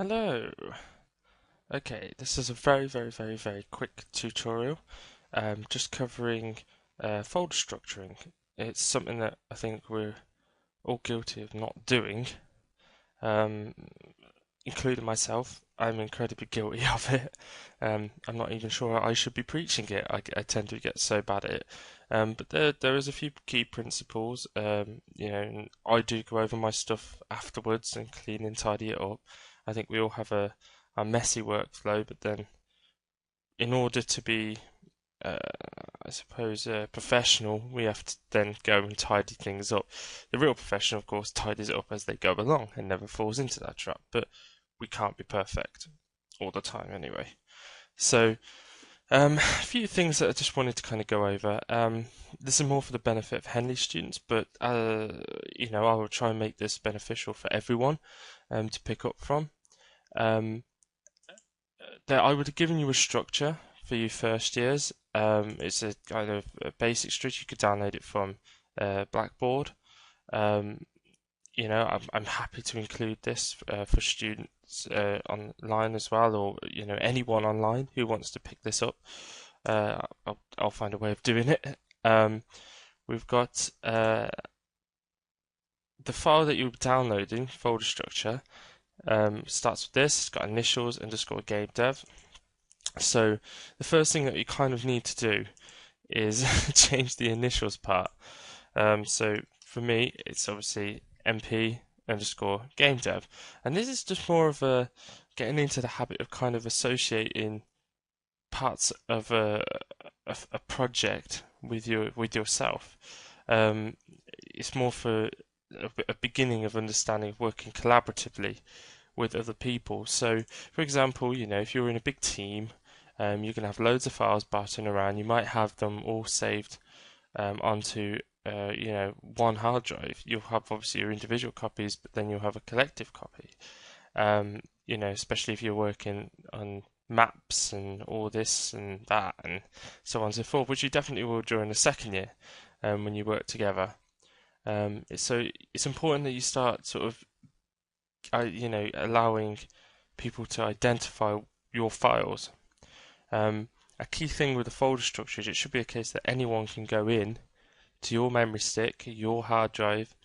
Hello. Okay, this is a very quick tutorial. Just covering folder structuring. It's something that I think we're all guilty of not doing, um, including myself. I'm incredibly guilty of it. I'm not even sure I should be preaching it. I tend to get so bad at it. But there is a few key principles. And I do go over my stuff afterwards and clean and tidy it up. I think we all have a messy workflow, but then in order to be, uh, I suppose, professional, we have to then go and tidy things up. The real professional, of course, tidies it up as they go along and never falls into that trap. But we can't be perfect all the time anyway. So, a few things that I just wanted to kind of go over. This is more for the benefit of Henley students, but I will try and make this beneficial for everyone to pick up from. Um, that I would have given you a structure for your first years. It's a kind of a basic structure. You could download it from Blackboard. Um, I'm happy to include this for students online as well, or anyone online who wants to pick this up. I'll find a way of doing it. We've got the file that you're downloading, folder structure. Starts with this. It's got initials underscore game dev. So the first thing that you kind of need to do is change the initials part. So for me, it's obviously MP underscore game dev, and this is just more of a getting into the habit of kind of associating parts of a project with yourself. It's more for a beginning of understanding of working collaboratively with other people. So, for example, if you're in a big team, you're going to have loads of files batting around. You might have them all saved onto one hard drive. You'll have obviously your individual copies, but then you'll have a collective copy. Especially if you're working on maps and all this and that and so on and so forth, which you definitely will during the second year when you work together. So it's important that you start sort of, allowing people to identify your files. A key thing with the folder structure is it should be a case that anyone can go in to your memory stick, your hard drive,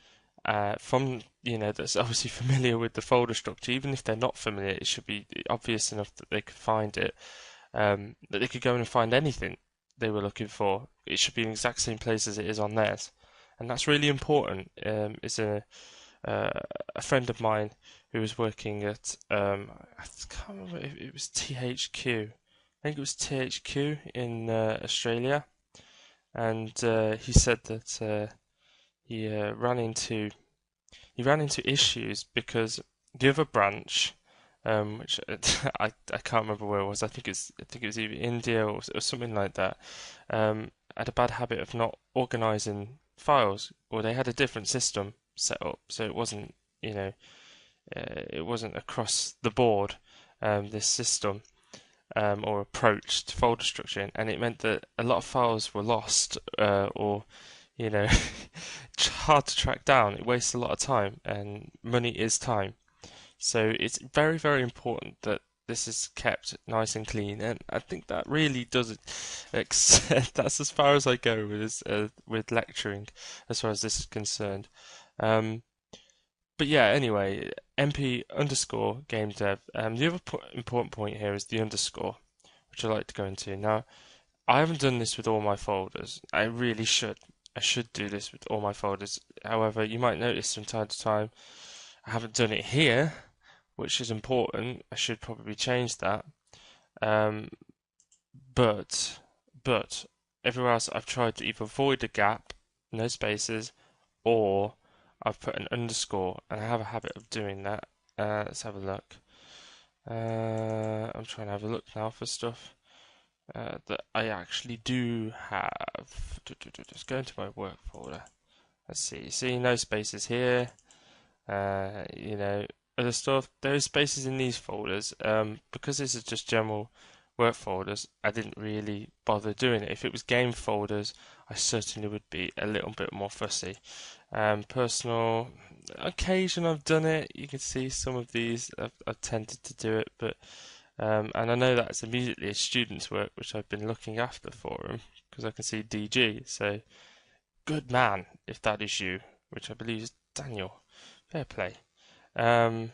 from that's obviously familiar with the folder structure. Even if they're not familiar, it should be obvious enough that they could find it, that they could go in and find anything they were looking for. It should be in the exact same place as it is on theirs, and that's really important. It's a friend of mine who was working at I can't remember if it was THQ. I think it was THQ in Australia, and he said that he ran into issues because the other branch, which I can't remember where it was. I think it was either India or something like that. Had a bad habit of not organizing files, or they had a different system set up, so it wasn't across the board this system or approach to folder structuring, and it meant that a lot of files were lost or you know hard to track down. It wastes a lot of time, and money is time. So it's very important that this is kept nice and clean, and I think that really does it. That's as far as I go with lecturing, as far as this is concerned. Um, but yeah, anyway, MP underscore game dev. The other important point here is the underscore, which I like to go into. Now, I haven't done this with all my folders. I really should. I should do this with all my folders. However, you might notice from time to time I haven't done it here, which is important. I should probably change that. Um, but everywhere else I've tried to either avoid a gap, no spaces, or I've put an underscore, and I have a habit of doing that. Let's have a look. I'm trying to have a look now for stuff that I actually do have. Just go into my work folder. Let's see. See, no spaces here. Other stuff. There are spaces in these folders. Because this is just general work folders, I didn't really bother doing it. If it was game folders, I certainly would be a little bit more fussy. Personal, occasion I've done it. You can see some of these I've tended to do it, but and I know that's immediately a student's work, which I've been looking after for him because I can see DG. So good man, if that is you, which I believe is Daniel. Fair play. Um,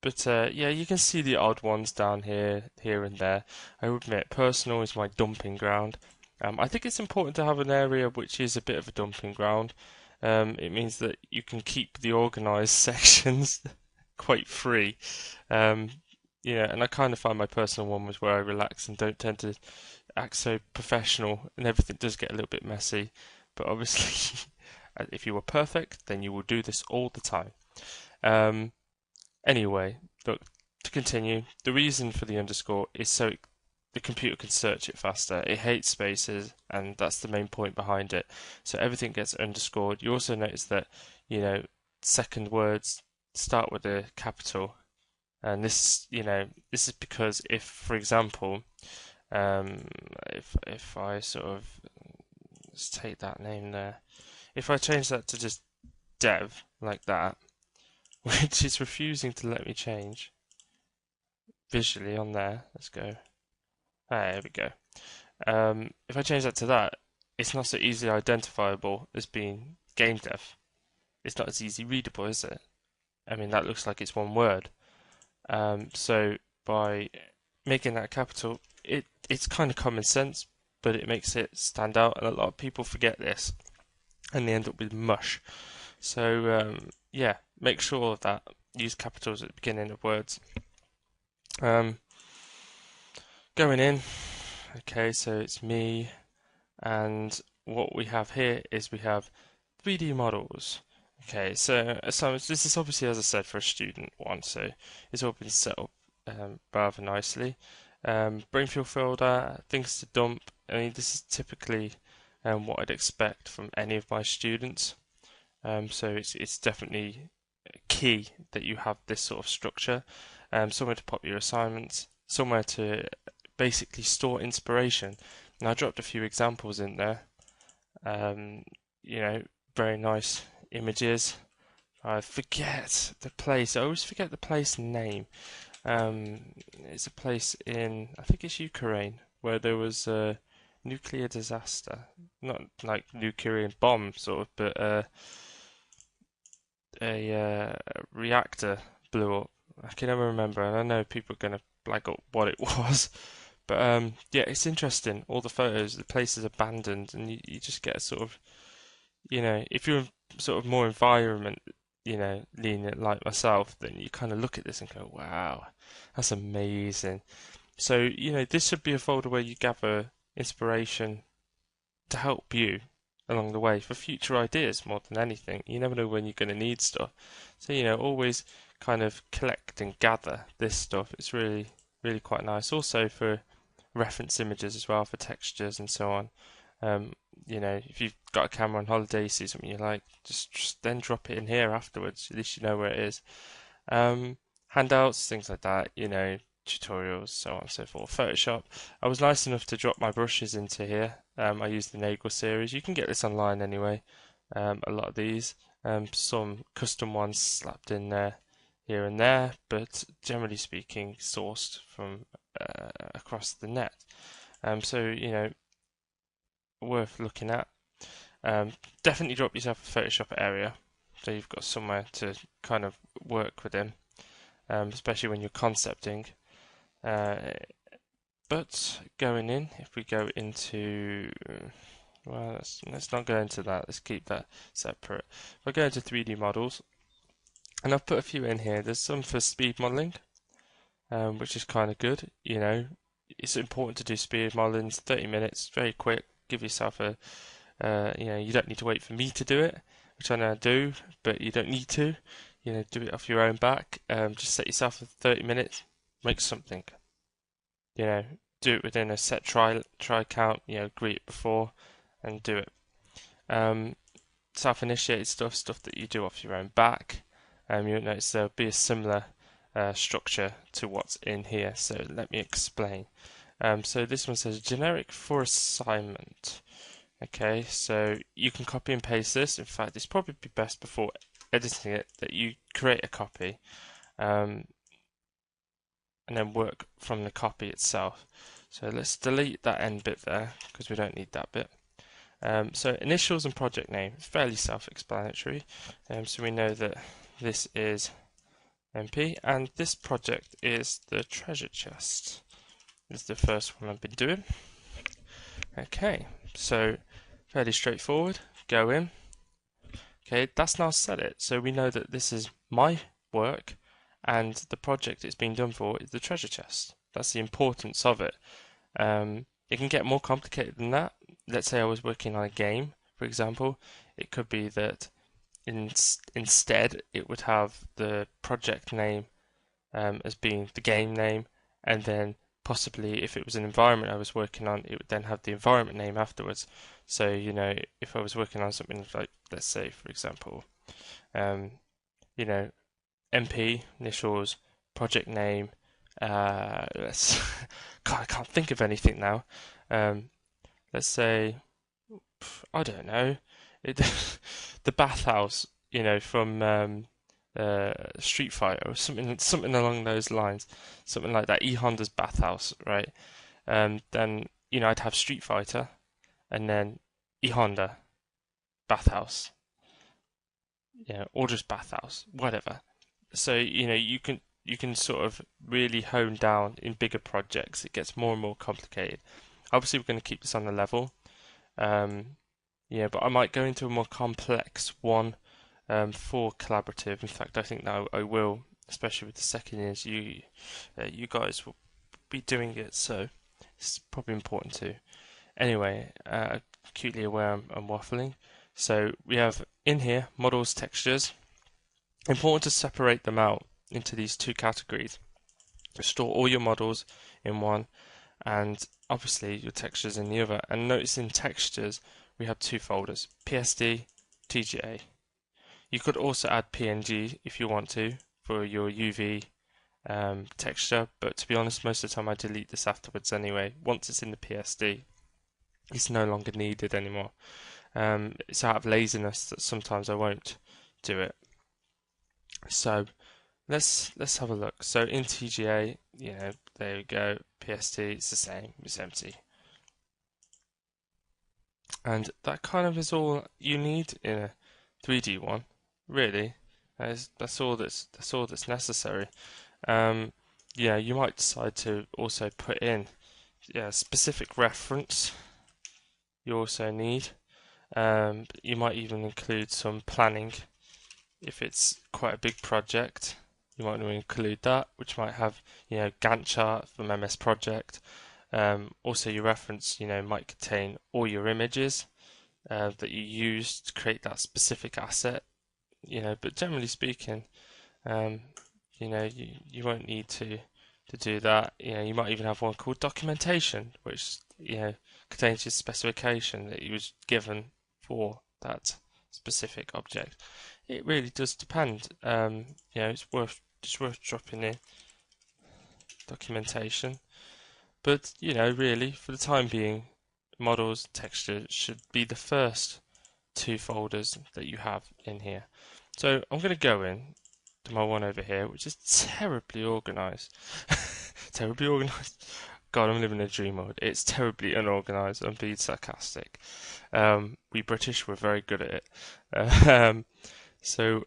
but yeah, you can see the odd ones down here and there. I would admit, personal is my dumping ground. I think it's important to have an area which is a bit of a dumping ground. It means that you can keep the organised sections quite free. And I kind of find my personal one was where I relax and don't tend to act so professional, and everything does get a little bit messy. But obviously, if you were perfect, then you will do this all the time. Anyway, look, to continue, the reason for the underscore is so the computer can search it faster. It hates spaces, and that's the main point behind it. So everything gets underscored. You also notice that, second words start with a capital. And this is because if, for example, if I sort of, let's take that name there. If I change that to just dev, like that, which is refusing to let me change visually on there. Let's go. There we go. If I change that to that, it's not so easily identifiable as being game dev. It's not as easy readable, is it? I mean, that looks like it's one word. So by making that capital, it's kind of common sense, but it makes it stand out, and a lot of people forget this, and they end up with mush. So yeah, make sure of that. Use capitals at the beginning of words. Going in, okay, so it's me, and what we have here is we have 3D models. Okay, so this is obviously, as I said, for a student one, so it's all been set up rather nicely. Brainfield folder, things to dump. I mean, this is typically what I'd expect from any of my students. So it's definitely key that you have this sort of structure. Somewhere to pop your assignments, somewhere to basically store inspiration. And I dropped a few examples in there. Very nice images. I forget the place. I always forget the place name. It's a place in, I think it's Ukraine, where there was a nuclear disaster. Not like nuclear bomb sort of, but a reactor blew up. I can never remember, and I know people are going to blag up what it was. But yeah, it's interesting. All the photos, the place is abandoned, and you just get a sort of, if you're sort of more environment, lenient like myself, then you kind of look at this and go, wow, that's amazing. So, this should be a folder where you gather inspiration to help you along the way for future ideas more than anything. You never know when you're going to need stuff. So, always kind of collect and gather this stuff. It's really, really quite nice. Also for reference images as well, for textures and so on. If you've got a camera on holiday, you see something you like, just then drop it in here afterwards. At least you know where it is. Handouts, things like that, tutorials, so on and so forth. Photoshop. I was nice enough to drop my brushes into here. I used the Nagel series. You can get this online anyway. A lot of these. Some custom ones slapped in there, here and there, but generally speaking, sourced from across the net. So worth looking at. Definitely drop yourself a Photoshop area, so you've got somewhere to kind of work within, especially when you're concepting. But going in, if we go into, well, let's not go into that. Let's keep that separate. If I go into 3D models, and I've put a few in here. There's some for speed modeling, which is kind of good. It's important to do speed modeling. 30 minutes, very quick. Give yourself a, you don't need to wait for me to do it, which I now do, but you don't need to. Do it off your own back. Just set yourself for 30 minutes. Make something. Do it within a set try count. Agree it before, and do it. Self-initiated stuff that you do off your own back. You'll notice there'll be a similar structure to what's in here. So let me explain. So this one says generic for assignment. Okay, so you can copy and paste this. In fact, it's probably best before editing it that you create a copy and then work from the copy itself. So let's delete that end bit there because we don't need that bit. So initials and project name, fairly self-explanatory. So we know that this is MP and this project is the treasure chest. This is the first one I've been doing. Okay, so fairly straightforward. Go in. Okay, that's now set it. So we know that this is my work and the project it's being done for is the treasure chest. That's the importance of it. It can get more complicated than that. Let's say I was working on a game, for example. It could be that instead it would have the project name as being the game name, and then possibly if it was an environment I was working on, it would then have the environment name afterwards. So, you know, if I was working on something like, let's say, for example, you know, MP, initials, project name, let's, God, I can't think of anything now. Let's say, I don't know, the bathhouse, you know, from Street Fighter or something along those lines, something like that. E Honda's bathhouse, right? Then you know I'd have Street Fighter, and then E Honda bathhouse, or just bathhouse, whatever. So you know you can sort of really hone down in bigger projects. It gets more and more complicated. Obviously, we're going to keep this on the level. Yeah, but I might go into a more complex one for collaborative. In fact, I think that I will, especially with the second years. You guys will be doing it, so it's probably important too. Anyway, acutely aware I'm waffling. So we have in here models, textures. Important to separate them out into these two categories. Store all your models in one, and obviously your textures in the other. And notice in textures we have two folders: PSD, TGA. You could also add PNG if you want to for your UV texture, but to be honest, most of the time I delete this afterwards anyway. Once it's in the PSD, it's no longer needed anymore. It's out of laziness that sometimes I won't do it. So let's have a look. So in TGA, there we go. PSD, it's the same. It's empty. And that kind of is all you need in a 3D one, really. That's all that's necessary. You might decide to also put in specific reference. You also need. You might even include some planning if it's quite a big project. You might want to include that, which might have Gantt chart from MS Project. Also, your reference might contain all your images that you use to create that specific asset. But generally speaking, you won't need to do that. You might even have one called documentation, which contains your specification that you was given for that specific object. It really does depend. It's worth dropping in documentation. But really, for the time being, models, texture should be the first two folders that you have in here. So I'm going to go in to my one over here, which is terribly organized. Terribly organized. God, I'm living a dream mode. It's terribly unorganized. I'm being sarcastic. We British, we're very good at it. So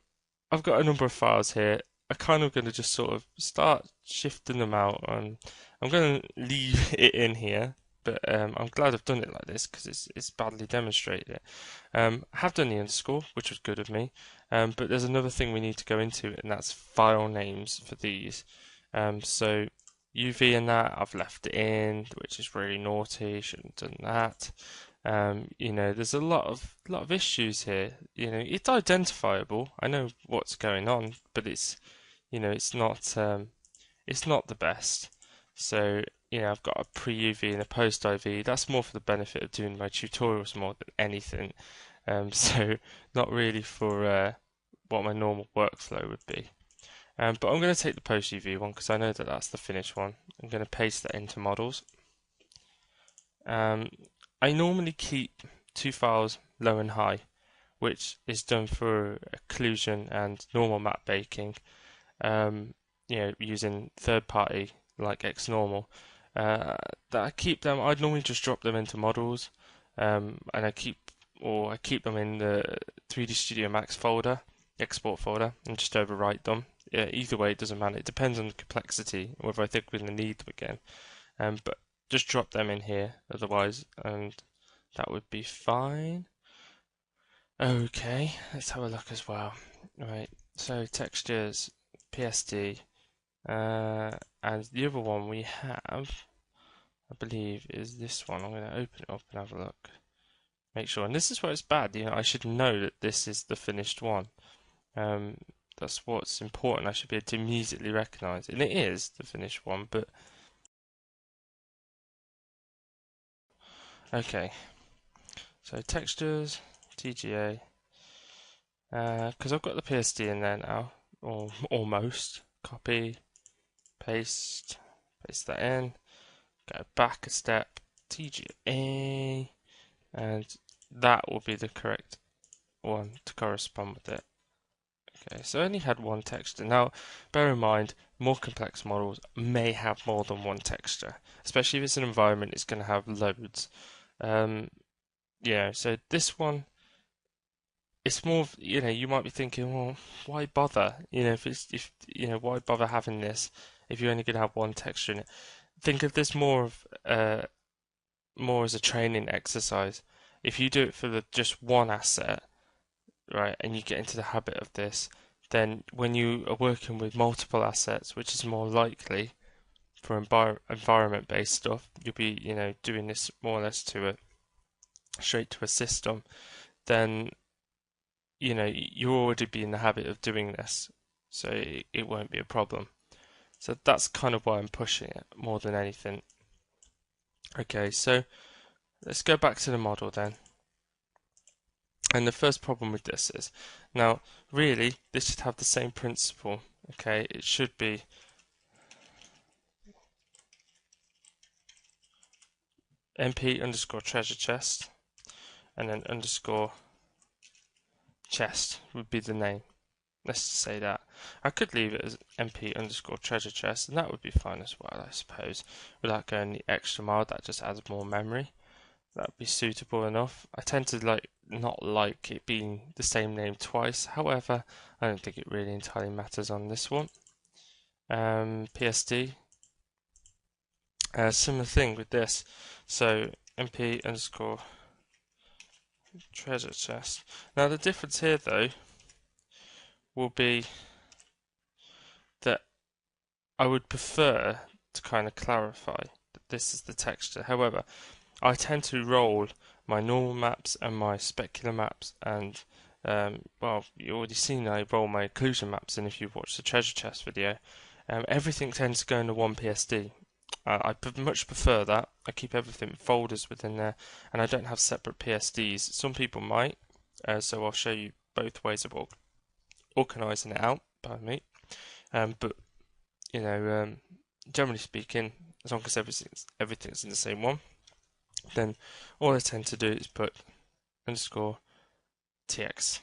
I've got a number of files here. I'm kind of going to just sort of start shifting them out, and I'm going to leave it in here. But I'm glad I've done it like this because it's badly demonstrated. I have done the underscore, which was good of me. But there's another thing we need to go into, and that's file names for these. So UV and that I've left it in, which is really naughty. Shouldn't have done that. There's a lot of issues here. It's identifiable. I know what's going on, but it's not the best. So I've got a pre-UV and a post-IV. That's more for the benefit of doing my tutorials more than anything. So not really for what my normal workflow would be. But I'm going to take the post-UV one because I know that that's the finished one. I'm going to paste that into models. I normally keep two files low and high, which is done for occlusion and normal map baking, using third party like XNormal. That I keep them. I'd normally just drop them into models, and I keep them in the 3D Studio Max folder, export folder, and just overwrite them. Yeah, either way, it doesn't matter. It depends on the complexity, whether I think we're going to need them again. But just drop them in here, otherwise, and that would be fine. Okay, let's have a look as well. Right, so textures, PSD, and the other one we have, I believe, is this one. I'm going to open it up and have a look. Make sure, and this is where it's bad. I should know that this is the finished one. That's what's important. I should be able to immediately recognize it, and it is the finished one. But okay, so textures, TGA, because I've got the PSD in there now, or almost. Copy, paste that in. Go back a step, TGA, and that will be the correct one to correspond with it. Okay, so I only had one texture. Now, bear in mind, more complex models may have more than one texture, especially if it's an environment, it's going to have loads. So this one, it's more of, you might be thinking, well, why bother? Why bother having this if you're only going to have one texture in it? Think of this more as a training exercise. If you do it for just one asset, right, and you get into the habit of this, then when you are working with multiple assets, which is more likely for environment-based stuff, you'll be, doing this more or less straight to a system, then, you'll already be in the habit of doing this, so it won't be a problem. So that's kind of why I'm pushing it more than anything. Okay, so let's go back to the model then. And the first problem with this is, now really this should have the same principle. Okay, it should be MP underscore treasure chest, and then underscore chest would be the name. Let's just say that. I could leave it as MP underscore treasure chest, and that would be fine as well, I suppose, without going the extra mile. That just adds more memory. That would be suitable enough. I tend to not like it being the same name twice. However, I don't think it really entirely matters on this one. PSD. Similar thing with this. So MP underscore treasure chest. Now the difference here though will be that I would prefer to kind of clarify that this is the texture. However, I tend to roll my normal maps and my specular maps, and you already seen I roll my occlusion maps in if you've watched the treasure chest video. Everything tends to go into one PSD. I much prefer that. I keep everything in folders within there, and I don't have separate PSDs. Some people might, so I'll show you both ways of organising it out. Pardon me. But generally speaking, as long as everything's in the same one, then all I tend to do is put underscore tx,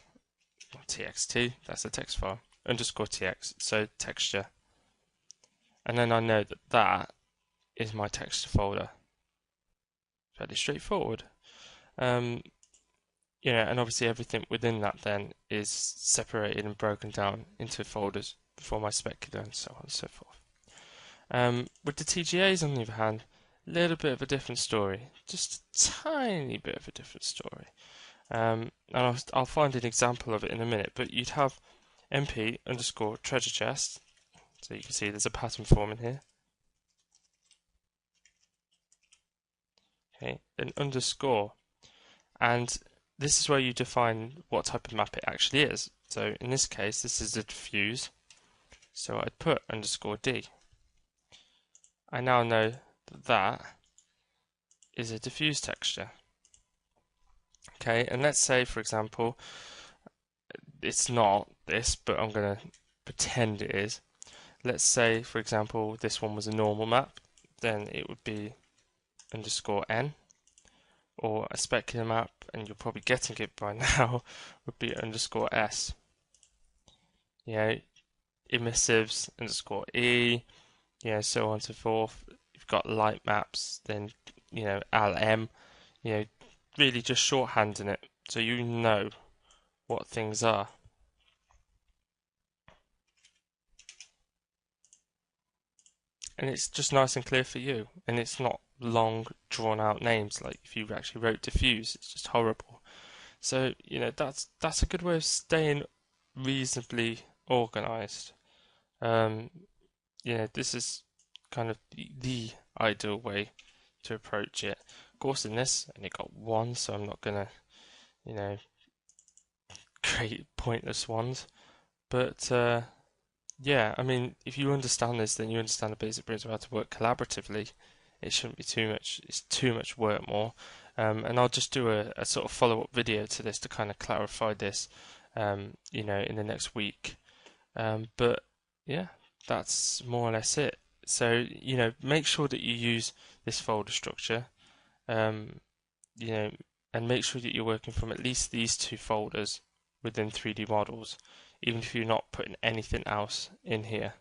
or txt, that's a text file, underscore tx, so texture. And then I know that is my texture folder. Fairly straightforward. And obviously everything within that then is separated and broken down into folders for my specular and so on and so forth. With the TGAs on the other hand, a little bit of a different story, just a tiny bit of a different story. And I'll find an example of it in a minute, but you'd have MP underscore treasure chest, so you can see there's a pattern forming here. Okay, an underscore, and this is where you define what type of map it actually is. So in this case, this is a diffuse, so I'd put underscore D. I now know that is a diffuse texture. Okay, and let's say, for example, it's not this, but I'm going to pretend it is. Let's say, for example, this one was a normal map, then it would be underscore N. or a specular map, and you're probably getting it by now, would be _s. Emissives _e, so on and so forth. You've got light maps, then LM, really just shorthanding it so you know what things are. And it's just nice and clear for you, and it's not long drawn out names like if you actually wrote diffuse. It's just horrible. So that's a good way of staying reasonably organized. This is kind of the ideal way to approach it. Of course, in this, and it got 1, so I'm not gonna create pointless ones. But yeah, I mean, if you understand this, then you understand the basic principle of how to work collaboratively. It shouldn't be too much. It's too much work more. And I'll just do a sort of follow-up video to this to kind of clarify this, in the next week. But yeah, that's more or less it. So, make sure that you use this folder structure, um, and make sure that you're working from at least these 2 folders within 3D models, even if you're not putting anything else in here.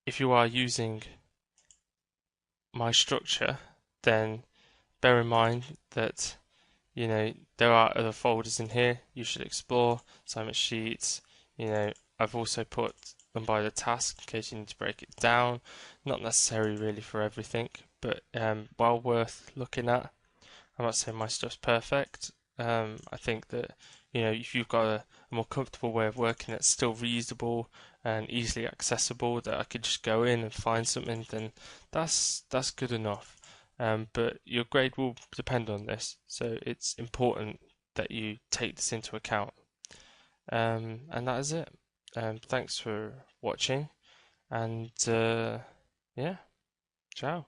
If you are using my structure, then bear in mind that there are other folders in here you should explore. Assignment sheets. I've also put them by the task in case you need to break it down. Not necessary really for everything, but well worth looking at. I'm not saying my stuff's perfect. I think that if you've got a more comfortable way of working that's still reasonable and easily accessible, that I could just go in and find something, then that's good enough. But your grade will depend on this, so it's important that you take this into account. And that is it. Thanks for watching, and yeah, ciao.